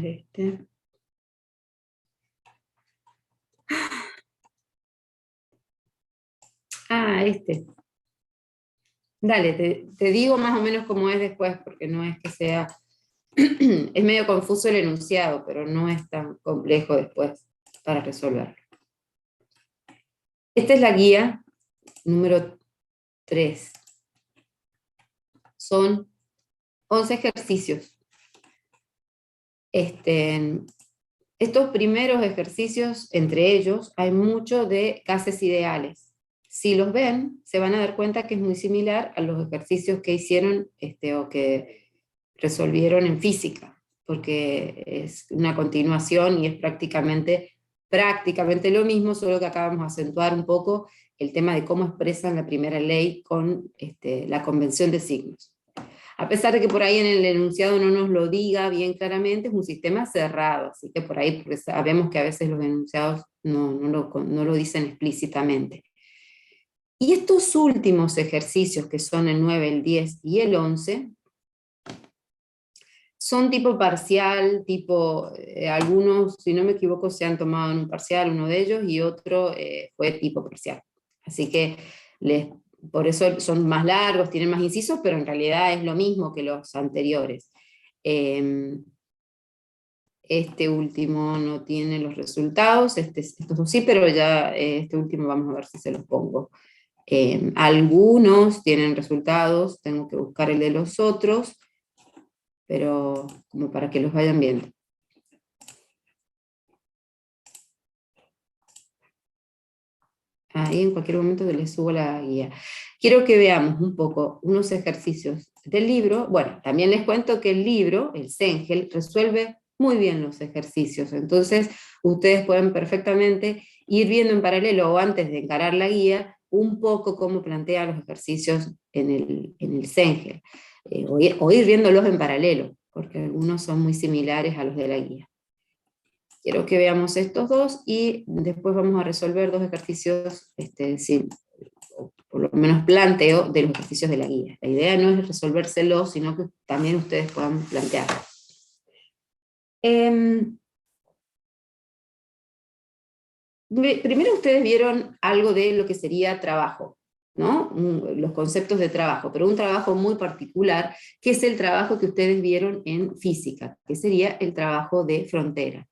ver este. Ah, este. Dale, te digo más o menos cómo es después, porque no es que sea... Es medio confuso el enunciado, pero no es tan complejo después para resolver. Esta es la guía número 3. Son 11 ejercicios. Estos primeros ejercicios, entre ellos, hay mucho de gases ideales. Si los ven, se van a dar cuenta que es muy similar a los ejercicios que hicieron o que resolvieron en física, porque es una continuación y es prácticamente lo mismo, solo que acá vamos a acentuar un poco el tema de cómo expresan la primera ley con la convención de signos. A pesar de que por ahí en el enunciado no nos lo diga bien claramente, es un sistema cerrado, así que por ahí porque sabemos que a veces los enunciados no lo dicen explícitamente. Y estos últimos ejercicios, que son el 9, el 10 y el 11, son tipo parcial, algunos, si no me equivoco, se han tomado en un parcial, uno de ellos, y otro fue tipo parcial. Así que por eso son más largos, tienen más incisos, pero en realidad es lo mismo que los anteriores. Este último no tiene los resultados, estos dos sí, pero ya este último vamos a ver si se los pongo. Algunos tienen resultados, tengo que buscar el de los otros, pero como para que los vayan viendo. Ahí en cualquier momento les subo la guía. Quiero que veamos un poco unos ejercicios del libro. Bueno, también les cuento que el libro, el Zengel, resuelve muy bien los ejercicios. Entonces, ustedes pueden perfectamente ir viendo en paralelo o antes de encarar la guía un poco cómo plantea los ejercicios en el Zengel. O ir viéndolos en paralelo, porque algunos son muy similares a los de la guía. Quiero que veamos estos dos y después vamos a resolver dos ejercicios, o por lo menos planteo de los ejercicios de la guía. La idea no es resolvérselos, sino que también ustedes puedan plantearlo. Primero ustedes vieron algo de lo que sería trabajo, ¿no? Los conceptos de trabajo, pero un trabajo muy particular, que es el trabajo que ustedes vieron en física, que sería el trabajo de frontera.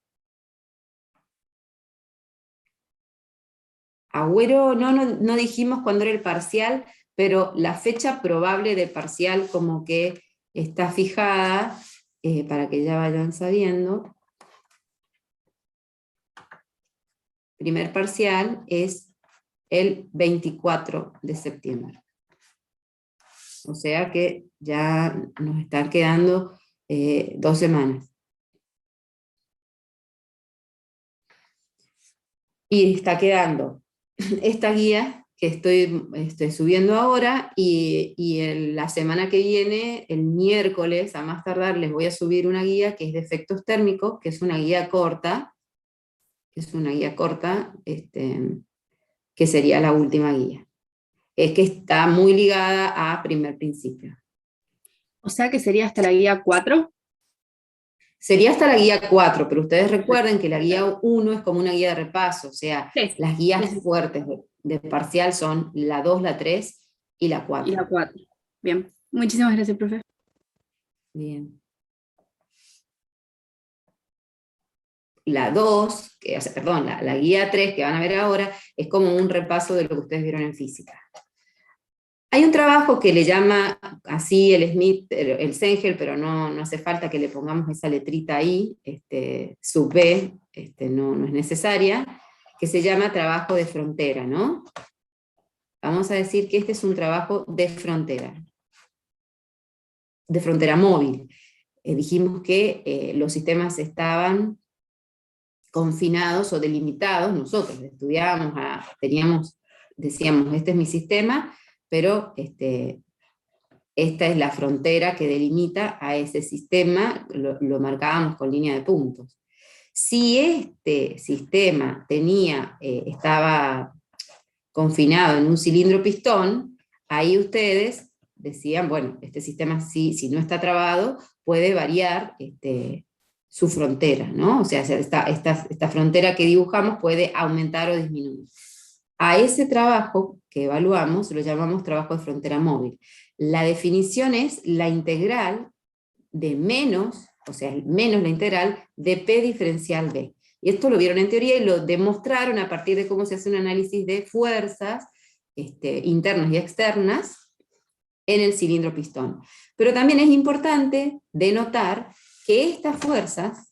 Agüero, no dijimos cuándo era el parcial, pero la fecha probable del parcial como que está fijada, para que ya vayan sabiendo. Primer parcial es el 24 de septiembre. O sea que ya nos están quedando 2 semanas. Y está quedando esta guía que estoy subiendo ahora, y la semana que viene, el miércoles, a más tardar, les voy a subir una guía que es de efectos térmicos, que es una guía corta, que sería la última guía. Es que está muy ligada a primer principio. O sea que sería hasta la guía 4. Sería hasta la guía 4, pero ustedes recuerden que la guía 1 es como una guía de repaso, o sea, Sí, las guías fuertes de parcial son la 2, la 3 y la 4. Y la 4. Bien. Muchísimas gracias, profe. Bien. La 2, perdón, la guía 3 que van a ver ahora, es como un repaso de lo que ustedes vieron en física. Hay un trabajo que le llama así el Smith, el Zengel, pero no hace falta que le pongamos esa letrita ahí, sub B, no es necesaria, que se llama trabajo de frontera, ¿no? Vamos a decir que este es un trabajo de frontera móvil. Dijimos que los sistemas estaban confinados o delimitados, nosotros estudiábamos, decíamos, este es mi sistema, pero esta es la frontera que delimita a ese sistema, lo marcábamos con línea de puntos. Si este sistema estaba confinado en un cilindro pistón, ahí ustedes decían, bueno, este sistema si no está trabado, puede variar su frontera, ¿no? O sea, esta frontera que dibujamos puede aumentar o disminuir. A ese trabajo que evaluamos lo llamamos trabajo de frontera móvil. La definición es la integral de menos, o sea, menos la integral de P diferencial B. Y esto lo vieron en teoría y lo demostraron a partir de cómo se hace un análisis de fuerzas internas y externas en el cilindro pistón. Pero también es importante denotar que estas fuerzas,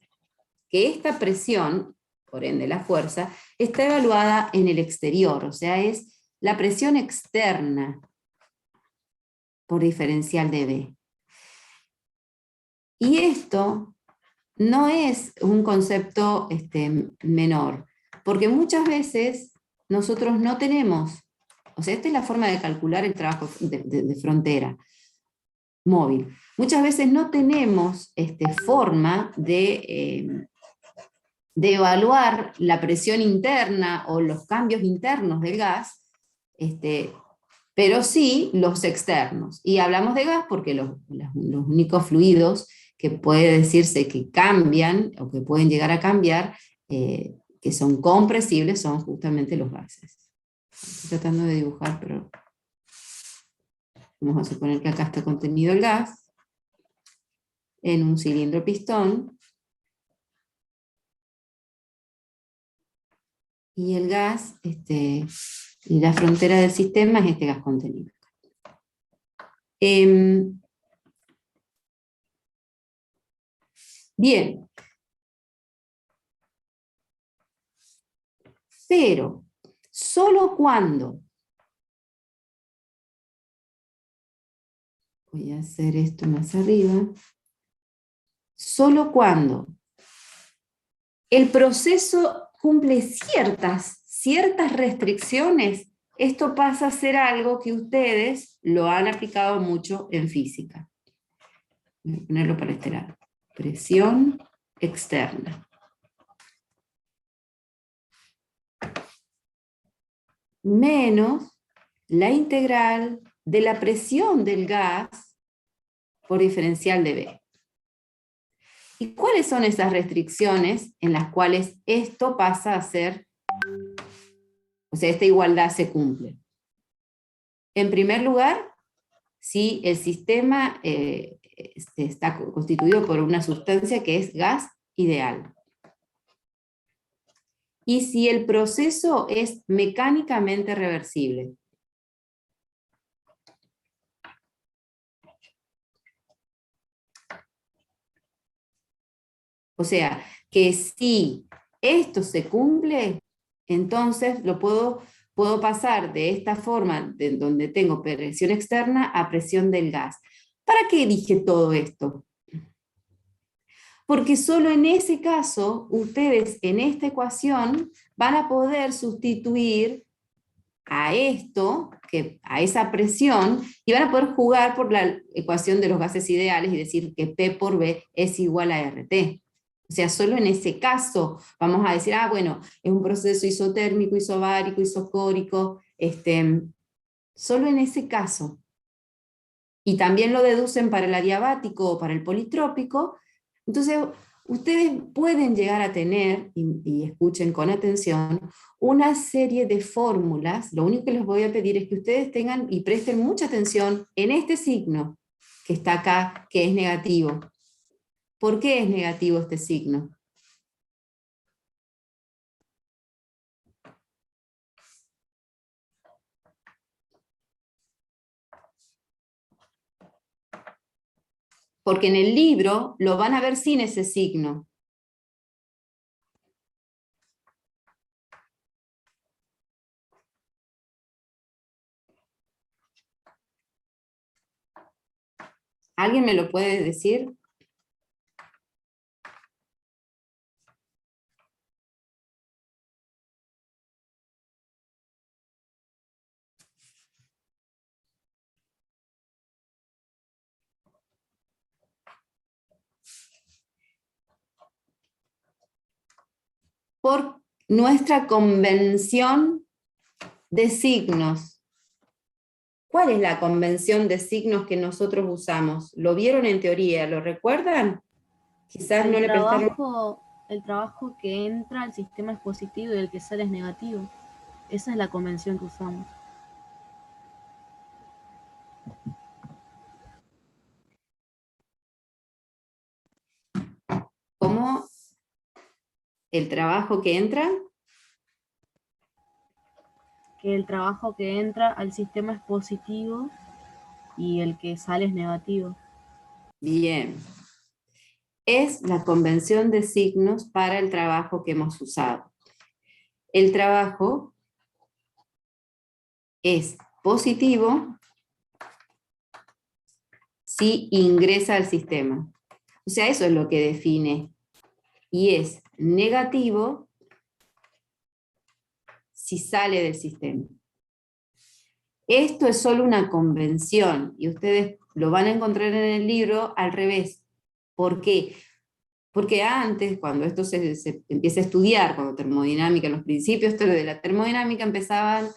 que esta presión, por ende la fuerza, está evaluada en el exterior, o sea, es la presión externa por diferencial de B. Y esto no es un concepto menor, porque muchas veces nosotros no tenemos, o sea, esta es la forma de calcular el trabajo de frontera móvil. Muchas veces no tenemos forma de evaluar la presión interna o los cambios internos del gas, pero sí los externos. Y hablamos de gas porque los únicos fluidos que puede decirse que cambian o que pueden llegar a cambiar, que son compresibles, son justamente los gases. Estoy tratando de dibujar, pero vamos a suponer que acá está contenido el gas en un cilindro pistón, y el gas, y la frontera del sistema es este gas contenido. Bien. Pero solo cuando, voy a hacer esto más arriba, solo cuando el proceso cumple ciertas restricciones, esto pasa a ser algo que ustedes lo han aplicado mucho en física. Voy a ponerlo para este lado. Presión externa. Menos la integral de la presión del gas por diferencial de B. ¿Y cuáles son esas restricciones en las cuales esto pasa a ser, o sea, esta igualdad se cumple? En primer lugar, si el sistema está constituido por una sustancia que es gas ideal. Y si el proceso es mecánicamente reversible. O sea, que si esto se cumple, entonces lo puedo pasar de esta forma, de donde tengo presión externa a presión del gas. ¿Para qué dije todo esto? Porque solo en ese caso, ustedes en esta ecuación van a poder sustituir a esto, a esa presión, y van a poder jugar por la ecuación de los gases ideales y decir que P por B es igual a RT. O sea, solo en ese caso vamos a decir, bueno, es un proceso isotérmico, isobárico, isocórico, solo en ese caso. Y también lo deducen para el adiabático o para el politrópico. Entonces, ustedes pueden llegar a tener, y escuchen con atención, una serie de fórmulas. Lo único que les voy a pedir es que ustedes tengan y presten mucha atención en este signo que está acá, que es negativo. ¿Por qué es negativo este signo? Porque en el libro lo van a ver sin ese signo. ¿Alguien me lo puede decir? Por nuestra convención de signos. ¿Cuál es la convención de signos que nosotros usamos? ¿Lo vieron en teoría? ¿Lo recuerdan? Quizás no le prestaron... El trabajo que entra al sistema es positivo y el que sale es negativo. Esa es la convención que usamos. ¿Cómo el trabajo que entra? Que el trabajo que entra al sistema es positivo y el que sale es negativo. Bien. Es la convención de signos para el trabajo que hemos usado. El trabajo es positivo si ingresa al sistema. O sea, eso es lo que define. Y es negativo si sale del sistema. Esto es solo una convención, y ustedes lo van a encontrar en el libro al revés. ¿Por qué? Porque antes, cuando esto se empieza a estudiar, cuando termodinámica, en los principios de la termodinámica empezaban,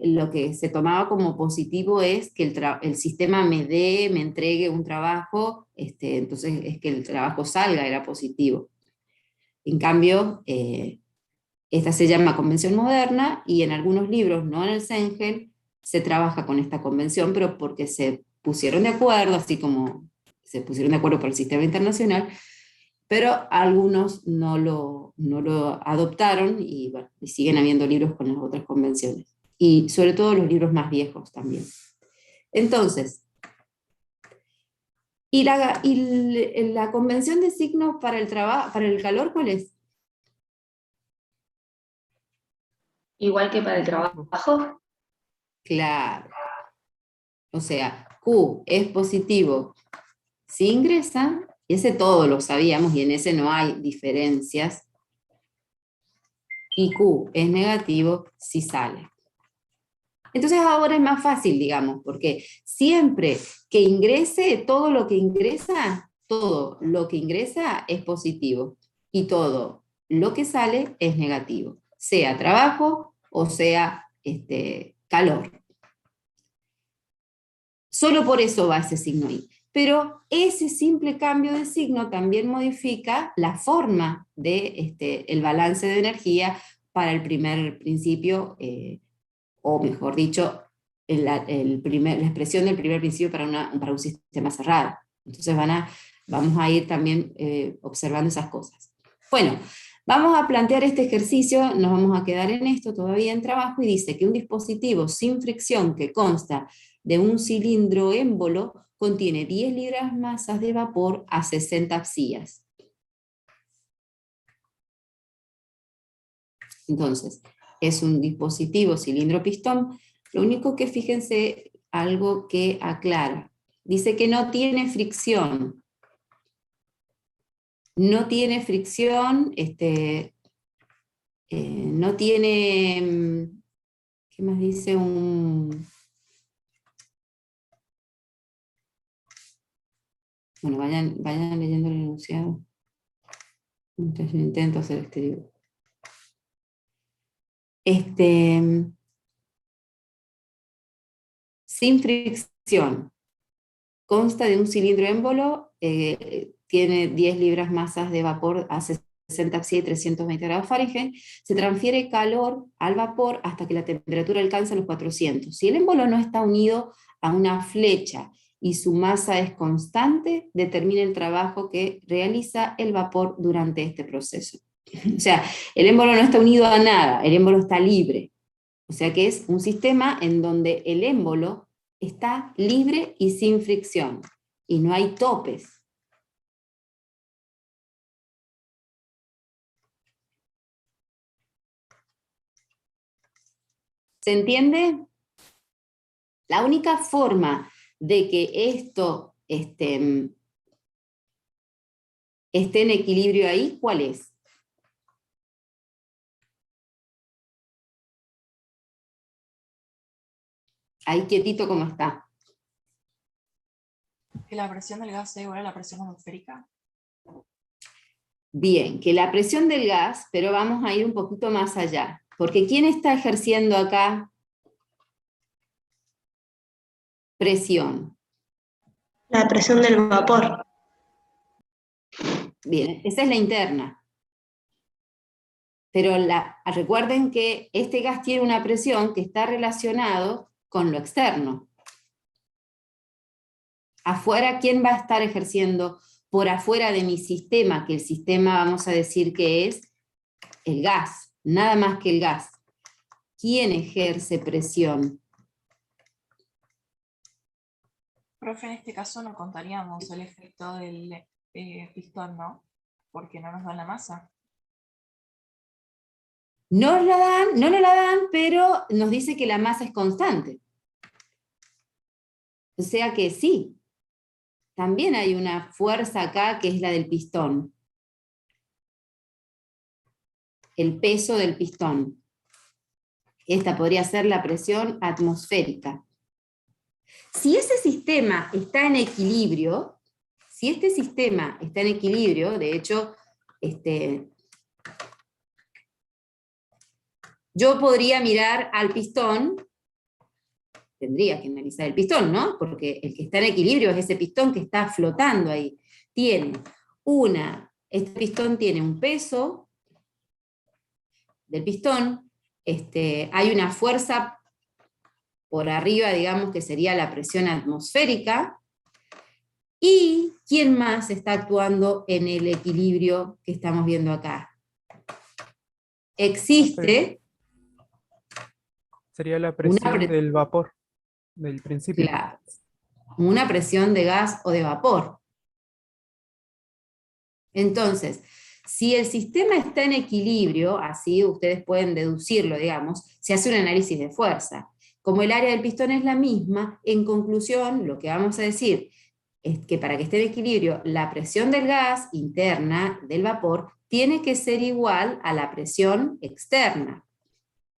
lo que se tomaba como positivo es que el sistema me entregue un trabajo, entonces es que el trabajo salga, era positivo. En cambio, esta se llama convención moderna, y en algunos libros, no en el Cengel, se trabaja con esta convención, pero porque se pusieron de acuerdo, así como se pusieron de acuerdo por el sistema internacional, pero algunos no lo adoptaron, y, bueno, y siguen habiendo libros con las otras convenciones. Y sobre todo los libros más viejos también. Entonces, ¿y la convención de signos para el calor cuál es? Igual que para el trabajo. Claro. O sea, Q es positivo si ingresa, y ese todo lo sabíamos, y en ese no hay diferencias, y Q es negativo si sale. Entonces ahora es más fácil, digamos, porque siempre que ingrese, todo lo que ingresa es positivo, y todo lo que sale es negativo, sea trabajo o sea calor. Solo por eso va ese signo ahí. Pero ese simple cambio de signo también modifica la forma de el balance de energía para el primer principio, o mejor dicho, la expresión del primer principio para un sistema cerrado. Entonces vamos a ir también observando esas cosas. Bueno, vamos a plantear este ejercicio, nos vamos a quedar en esto todavía en trabajo, y dice que un dispositivo sin fricción que consta de un cilindro émbolo contiene 10 libras masas de vapor a 60 abscías. Entonces, es un dispositivo cilindro-pistón. Lo único que fíjense, algo que aclara. Dice que no tiene fricción. No tiene fricción, no tiene, ¿qué más dice? Bueno, vayan leyendo el enunciado. Entonces yo intento hacer este dibujo. Sin fricción. Consta de un cilindro émbolo, tiene 10 libras masas de vapor a 60 abscías y 320 grados Fahrenheit. Se transfiere calor al vapor hasta que la temperatura alcanza los 400. Si el émbolo no está unido a una flecha y su masa es constante, determina el trabajo que realiza el vapor durante este proceso. O sea, el émbolo no está unido a nada, el émbolo está libre. O sea que es un sistema en donde el émbolo está libre y sin fricción, y no hay topes. ¿Se entiende? La única forma de que esto esté en equilibrio ahí, ¿cuál es? Ahí quietito como está. Que la presión del gas sea igual a la presión atmosférica. Bien, que la presión del gas, pero vamos a ir un poquito más allá. Porque ¿quién está ejerciendo acá presión? La presión del vapor. Bien, esa es la interna. Pero recuerden que este gas tiene una presión que está relacionado con lo externo. Afuera, ¿quién va a estar ejerciendo por afuera de mi sistema? Que el sistema, vamos a decir que es el gas, nada más que el gas. ¿Quién ejerce presión? Profe, en este caso no contaríamos el efecto del pistón, ¿no? Porque no nos da la masa. No nos la dan, pero nos dice que la masa es constante. O sea que sí, también hay una fuerza acá que es la del pistón. El peso del pistón. Esta podría ser la presión atmosférica. Si ese sistema está en equilibrio, si este sistema está en equilibrio, de hecho, yo podría mirar al pistón, tendría que analizar el pistón, ¿no? Porque el que está en equilibrio es ese pistón que está flotando ahí. Este pistón tiene un peso del pistón, hay una fuerza por arriba, digamos, que sería la presión atmosférica, y ¿quién más está actuando en el equilibrio que estamos viendo acá? Existe... Sería la presión del vapor, del principio. Claro, una presión de gas o de vapor. Entonces, si el sistema está en equilibrio, así ustedes pueden deducirlo, digamos, se hace un análisis de fuerza. Como el área del pistón es la misma, en conclusión, lo que vamos a decir es que para que esté en equilibrio, la presión del gas interna del vapor tiene que ser igual a la presión externa.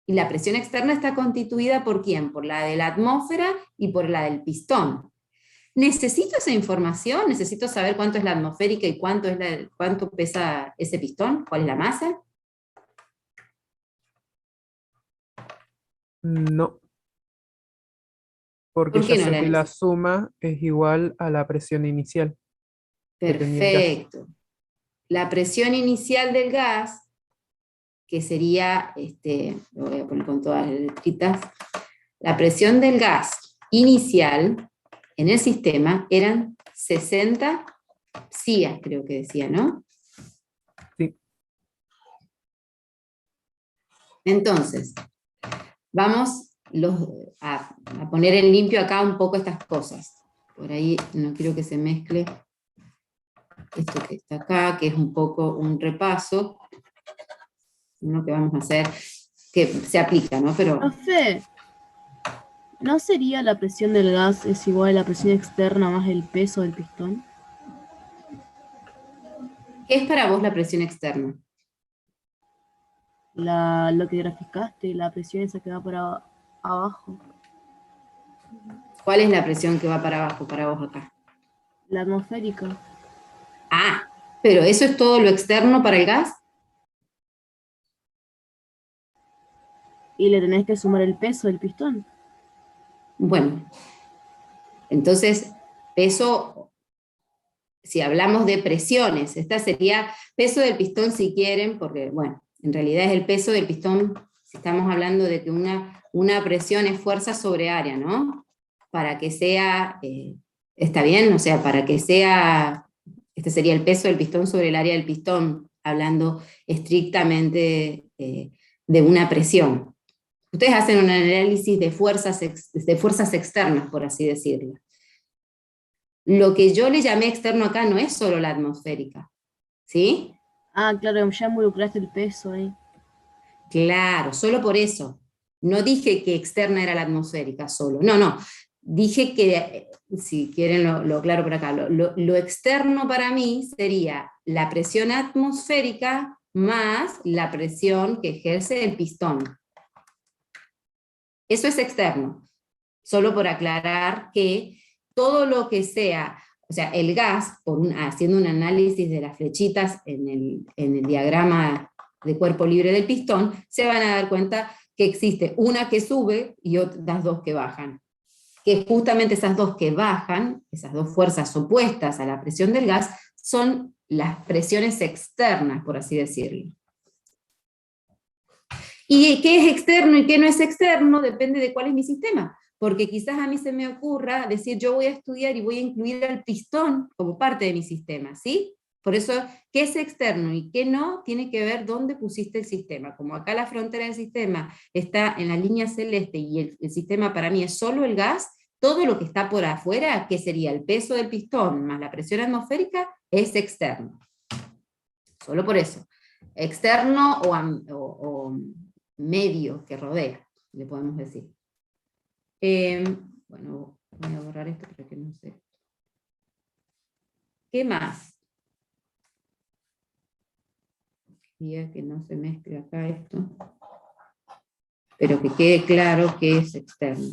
Y la presión externa está constituida ¿por quién? Por la de la atmósfera y por la del pistón. ¿Necesito esa información? ¿Necesito saber cuánto es la atmosférica y cuánto pesa ese pistón? ¿Cuál es la masa? No. Porque ¿Por qué ya no sé la que la necesito? suma es igual a la presión inicial que tenía el gas. Perfecto. La presión inicial del gas, que sería, lo voy a poner con todas las letritas, la presión del gas inicial en el sistema eran 60 psias, creo que decía, ¿no? Sí. Entonces, vamos a poner en limpio acá un poco estas cosas. Por ahí no quiero que se mezcle esto que está acá, que es un poco un repaso, ¿no? Que vamos a hacer, que se aplica, ¿no? Pero Profe, ¿no sería la presión del gas es igual a la presión externa más el peso del pistón? ¿qué es para vos la presión externa? Lo que graficaste, la presión esa que va para abajo. ¿Cuál es la presión que va para abajo para vos acá? La atmosférica. Ah, pero ¿eso es todo lo externo para el gas? Y le tenés que sumar el peso del pistón. Bueno, entonces, peso, si hablamos de presiones, esta sería peso del pistón si quieren, porque, bueno, en realidad es el peso del pistón, si estamos hablando de que una presión es fuerza sobre área, ¿no? Para que sea, ¿está bien? O sea, para que sea, este sería el peso del pistón sobre el área del pistón, hablando estrictamente de una presión. Ustedes hacen un análisis de fuerzas externas, por así decirlo. Lo que yo le llamé externo acá no es solo la atmosférica, ¿sí? Ah, claro, ya involucraste el peso ahí. Claro, solo por eso. No dije que externa era la atmosférica solo, no. Dije que, si quieren lo aclaro por acá, lo externo para mí sería la presión atmosférica más la presión que ejerce el pistón. Eso es externo, solo por aclarar que todo lo que sea, o sea, el gas, haciendo un análisis de las flechitas en el diagrama de cuerpo libre del pistón, se van a dar cuenta que existe una que sube y otras dos que bajan. Que justamente esas dos que bajan, esas dos fuerzas opuestas a la presión del gas, son las presiones externas, por así decirlo. ¿Y qué es externo y qué no es externo? Depende de cuál es mi sistema. Porque quizás a mí se me ocurra decir, yo voy a estudiar y voy a incluir al pistón como parte de mi sistema, ¿sí? Por eso, qué es externo y qué no, tiene que ver dónde pusiste el sistema. Como acá la frontera del sistema está en la línea celeste y el sistema para mí es solo el gas, todo lo que está por afuera, que sería el peso del pistón más la presión atmosférica, es externo. Solo por eso. Externo o medio que rodea, le podemos decir. Bueno, voy a borrar esto para que no sé. ¿Qué más? Quería que no se mezcle acá esto, pero que quede claro que es externo.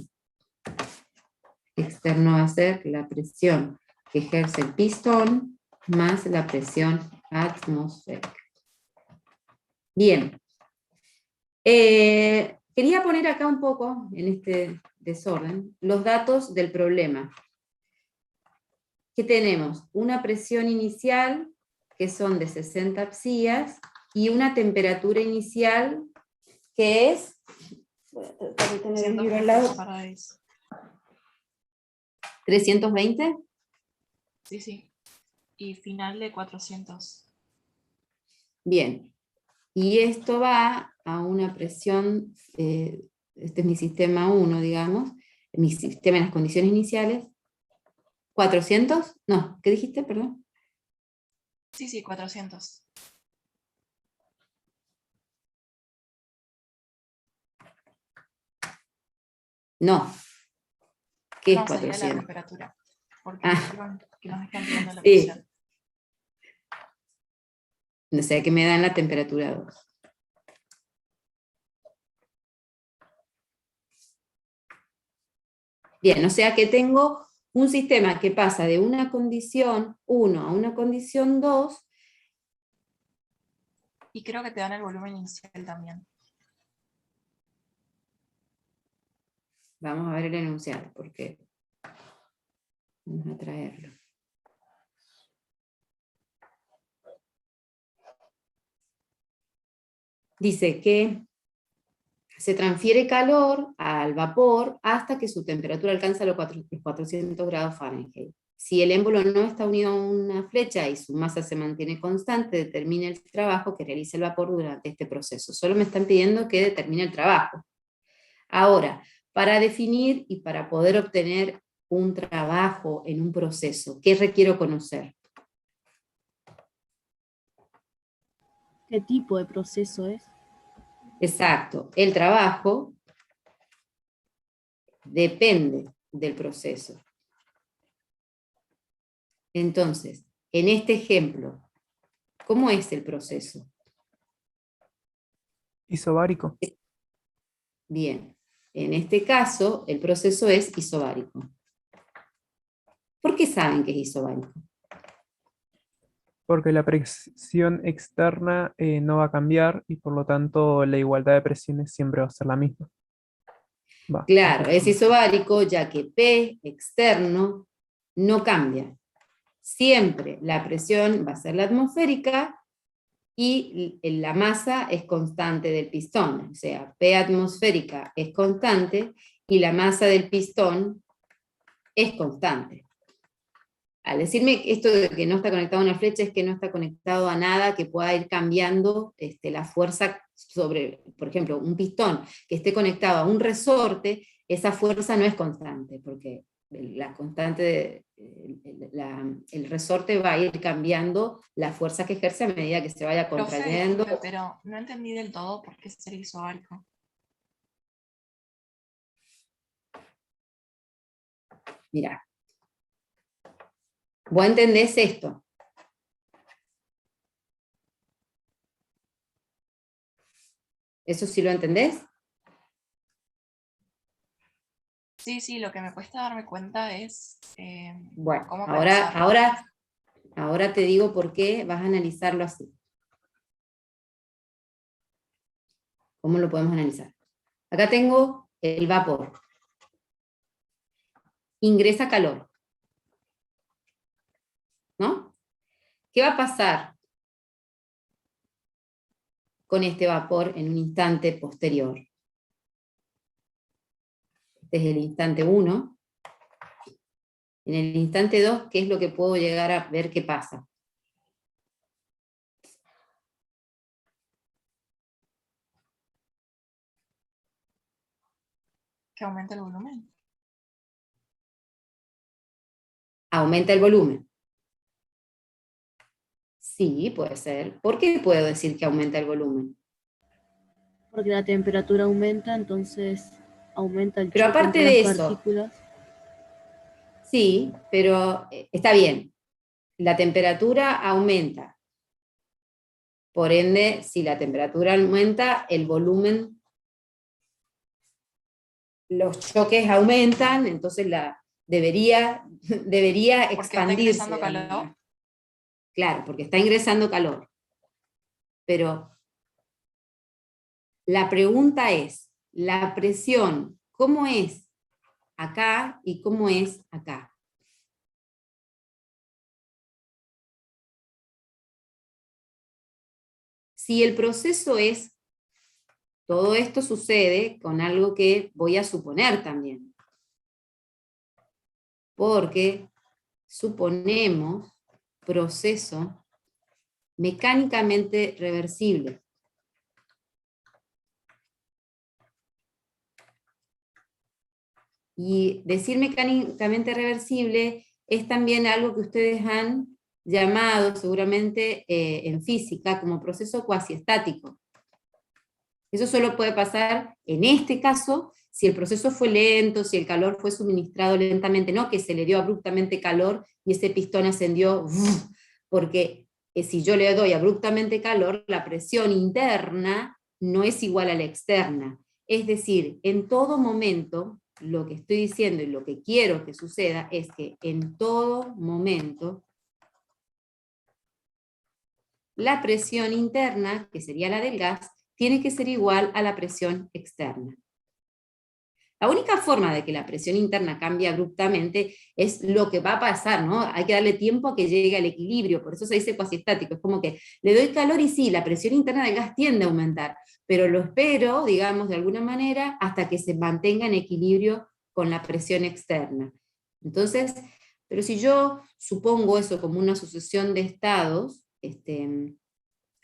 Externo va a ser la presión que ejerce el pistón más la presión atmosférica. Bien. Quería poner acá un poco, en este desorden, los datos del problema. ¿Qué tenemos? Una presión inicial, que son de 60 psias, y una temperatura inicial, que es... Voy a tratar de tener el libro al lado. 320. Sí, sí. Y final de 400. Bien. Y esto va a una presión, este es mi sistema 1, digamos, mi sistema en las condiciones iniciales. ¿400? No, ¿qué dijiste? Perdón. Sí, sí, 400. No. ¿Qué es No, sería la 400? temperatura. Porque Ah, dijeron que nos están pidiendo la sí. presión. O sea que me dan la temperatura 2. Bien, o sea que tengo un sistema que pasa de una condición 1 a una condición 2. Y creo que te dan el volumen inicial también. Vamos a ver el enunciado, porque vamos a traerlo. Dice que se transfiere calor al vapor hasta que su temperatura alcanza los 400 grados Fahrenheit. Si el émbolo no está unido a una flecha y su masa se mantiene constante, determina el trabajo que realiza el vapor durante este proceso. Solo me están pidiendo que determine el trabajo. Ahora, para definir y para poder obtener un trabajo en un proceso, ¿qué requiero conocer? ¿Qué tipo de proceso es? Exacto, el trabajo depende del proceso. Entonces, en este ejemplo, ¿cómo es el proceso? Isobárico. Bien, en este caso, el proceso es isobárico. ¿Por qué saben que es isobárico? Porque la presión externa no va a cambiar y por lo tanto la igualdad de presiones siempre va a ser la misma. Claro, es isobárico ya que P externo no cambia. Siempre la presión va a ser la atmosférica y la masa es constante del pistón. O sea, P atmosférica es constante y la masa del pistón es constante. Al decirme esto de que no está conectado a una flecha, es que no está conectado a nada que pueda ir cambiando la fuerza sobre, por ejemplo, un pistón que esté conectado a un resorte, esa fuerza no es constante, porque la constante, el resorte va a ir cambiando la fuerza que ejerce a medida que se vaya Profe, contrayendo. disculpe, pero no entendí del todo por qué sería isobárico. Mirá, vos entendés esto. ¿Eso sí lo entendés? Sí, sí, lo que me cuesta darme cuenta es Bueno, cómo ahora, pensarlo. ahora te digo por qué vas a analizarlo así. ¿Cómo lo podemos analizar? Acá tengo el vapor. Ingresa calor, ¿no? ¿Qué va a pasar con este vapor en un instante posterior? Este es el instante 1. En el instante 2, ¿qué es lo que puedo llegar a ver que pasa? Que aumenta el volumen. ¿Aumenta el volumen? Sí, puede ser. ¿Por qué puedo decir que aumenta el volumen? Porque la temperatura aumenta, entonces aumenta el Pero choque aparte entre de las eso, partículas. sí, pero está bien. La temperatura aumenta. Por ende, si la temperatura aumenta, el volumen, los choques aumentan, entonces debería Porque está expandirse. ingresando de calor. manera. Claro, porque está ingresando calor. Pero la pregunta es, la presión, ¿cómo es acá y cómo es acá? Si el proceso es, todo esto sucede con algo que voy a suponer también. Porque suponemos proceso mecánicamente reversible. Y decir mecánicamente reversible es también algo que ustedes han llamado seguramente en física como proceso cuasiestático. Eso solo puede pasar en este caso si el proceso fue lento, si el calor fue suministrado lentamente, no que se le dio abruptamente calor y ese pistón ascendió, porque si yo le doy abruptamente calor, la presión interna no es igual a la externa. Es decir, en todo momento, lo que estoy diciendo y lo que quiero que suceda es que en todo momento la presión interna, que sería la del gas, tiene que ser igual a la presión externa. La única forma de que la presión interna cambie abruptamente es lo que va a pasar, ¿no? Hay que darle tiempo a que llegue al equilibrio, por eso se dice cuasiestático, es como que le doy calor y sí, la presión interna del gas tiende a aumentar, pero lo espero, digamos, de alguna manera, hasta que se mantenga en equilibrio con la presión externa. Entonces, pero si yo supongo eso como una sucesión de estados,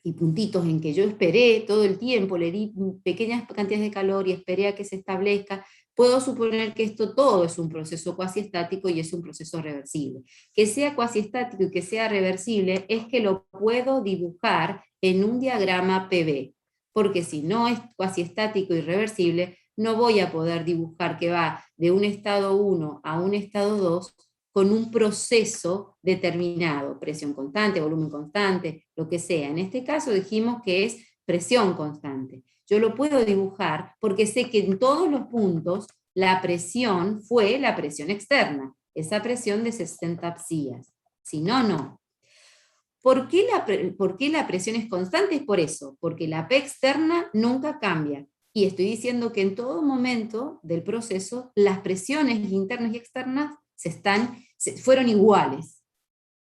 y puntitos en que yo esperé todo el tiempo, le di pequeñas cantidades de calor y esperé a que se establezca, puedo suponer que esto todo es un proceso cuasiestático y es un proceso reversible. Que sea cuasiestático y que sea reversible es que lo puedo dibujar en un diagrama PV, porque si no es cuasiestático y reversible, no voy a poder dibujar que va de un estado 1 a un estado 2 con un proceso determinado, presión constante, volumen constante, lo que sea. En este caso dijimos que es presión constante. Yo lo puedo dibujar porque sé que en todos los puntos la presión fue la presión externa, esa presión de 60 psias. Si no, no. ¿Por qué la presión es constante? Es por eso, porque la P externa nunca cambia. Y estoy diciendo que en todo momento del proceso las presiones internas y externas fueron iguales.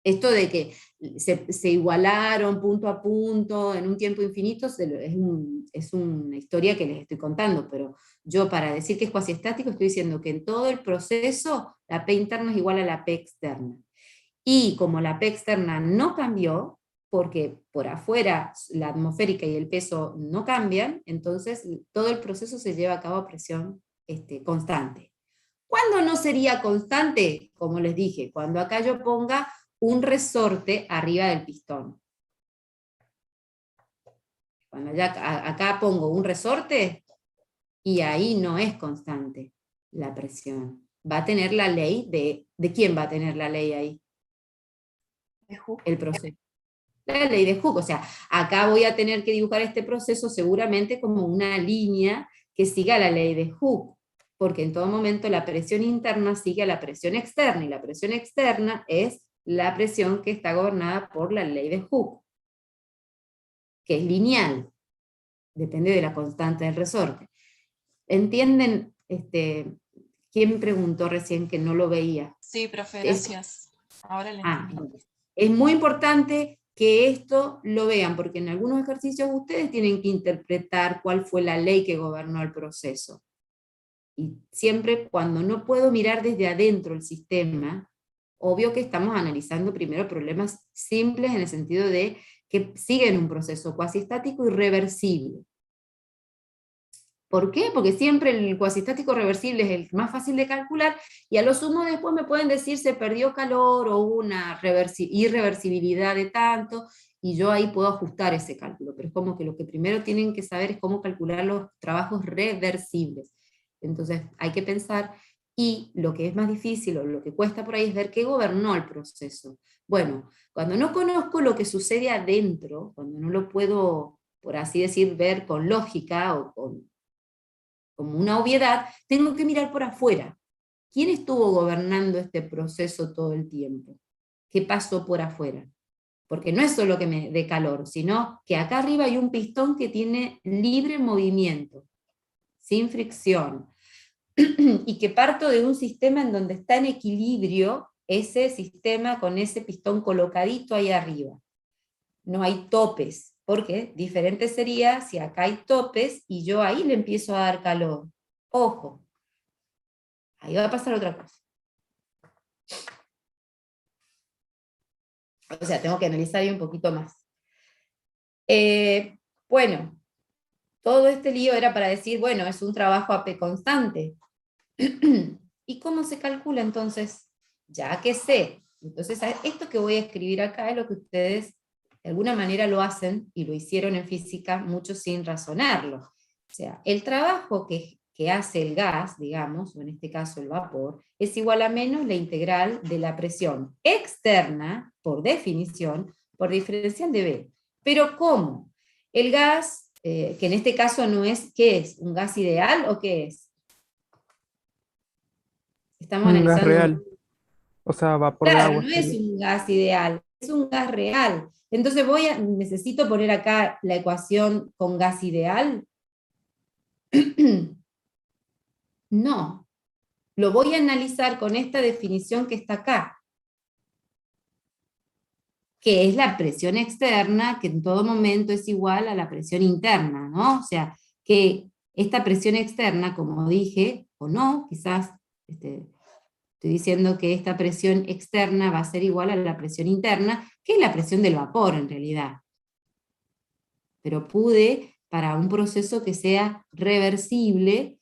Esto de que se igualaron punto a punto en un tiempo infinito es una historia que les estoy contando, pero yo para decir que es cuasiestático estoy diciendo que en todo el proceso la P interna es igual a la P externa. Y como la P externa no cambió, porque por afuera la atmosférica y el peso no cambian, entonces todo el proceso se lleva a cabo a presión constante. ¿Cuándo no sería constante? Como les dije, cuando acá yo ponga un resorte arriba del pistón. Cuando acá pongo un resorte, y ahí no es constante la presión. Va a tener la ley ¿de quién va a tener la ley ahí? De Hooke. El proceso. La ley de Hooke, o sea, acá voy a tener que dibujar este proceso seguramente como una línea que siga la ley de Hooke, porque en todo momento la presión interna sigue a la presión externa, y la presión externa es la presión que está gobernada por la ley de Hooke, que es lineal, depende de la constante del resorte. ¿Entienden? ¿Quién preguntó recién que no lo veía? Sí, profe, gracias. Ahora le entiendo. Es muy importante que esto lo vean, porque en algunos ejercicios ustedes tienen que interpretar cuál fue la ley que gobernó el proceso. Y siempre cuando no puedo mirar desde adentro el sistema, obvio que estamos analizando primero problemas simples en el sentido de que siguen un proceso cuasiestático irreversible. ¿Por qué? Porque siempre el cuasiestático reversible es el más fácil de calcular, y a lo sumo después me pueden decir se perdió calor o hubo una irreversibilidad de tanto, y yo ahí puedo ajustar ese cálculo, pero es como que lo que primero tienen que saber es cómo calcular los trabajos reversibles. Entonces hay que pensar, y lo que es más difícil o lo que cuesta por ahí es ver qué gobernó el proceso. Bueno, cuando no conozco lo que sucede adentro, cuando no lo puedo, por así decir, ver con lógica o como una obviedad, tengo que mirar por afuera. ¿Quién estuvo gobernando este proceso todo el tiempo? ¿Qué pasó por afuera? Porque no es solo que me dé calor, sino que acá arriba hay un pistón que tiene libre movimiento, sin fricción, y que parto de un sistema en donde está en equilibrio ese sistema con ese pistón colocadito ahí arriba. No hay topes, porque diferente sería si acá hay topes y yo ahí le empiezo a dar calor. Ojo, ahí va a pasar otra cosa. O sea, tengo que analizar ahí un poquito más. Bueno, todo este lío era para decir, bueno, es un trabajo AP constante. ¿Y cómo se calcula entonces? Ya que sé. Entonces, esto que voy a escribir acá es lo que ustedes de alguna manera lo hacen, y lo hicieron en física, mucho sin razonarlo. O sea, el trabajo que hace el gas, digamos, o en este caso el vapor, es igual a menos la integral de la presión externa, por definición, por diferencial de B. Pero ¿cómo? El gas, que en este caso no es, ¿qué es? ¿Un gas ideal o qué es? Estamos Un gas analizando. real. O sea, vapor de Claro, agua no es sería. un gas ideal, es un gas real. Entonces necesito poner acá la ecuación con gas ideal. No, lo voy a analizar con esta definición que está acá, que es la presión externa, que en todo momento es igual a la presión interna, ¿no? O sea, que esta presión externa, como dije, o no, quizás estoy diciendo que esta presión externa va a ser igual a la presión interna, que es la presión del vapor en realidad. Pero pude, para un proceso que sea reversible,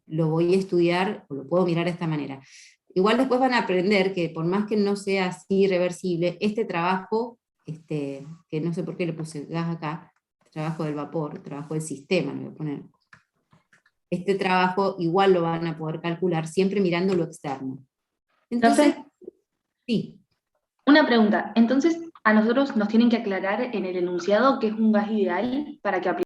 lo voy a estudiar, o lo puedo mirar de esta manera. Igual después van a aprender que por más que no sea así reversible, este trabajo, que no sé por qué le puse gas acá, trabajo del vapor, trabajo del sistema, lo voy a poner. Este trabajo igual lo van a poder calcular siempre mirando lo externo. Entonces, sí. Una pregunta, entonces a nosotros nos tienen que aclarar en el enunciado qué es un gas ideal para que apliquemos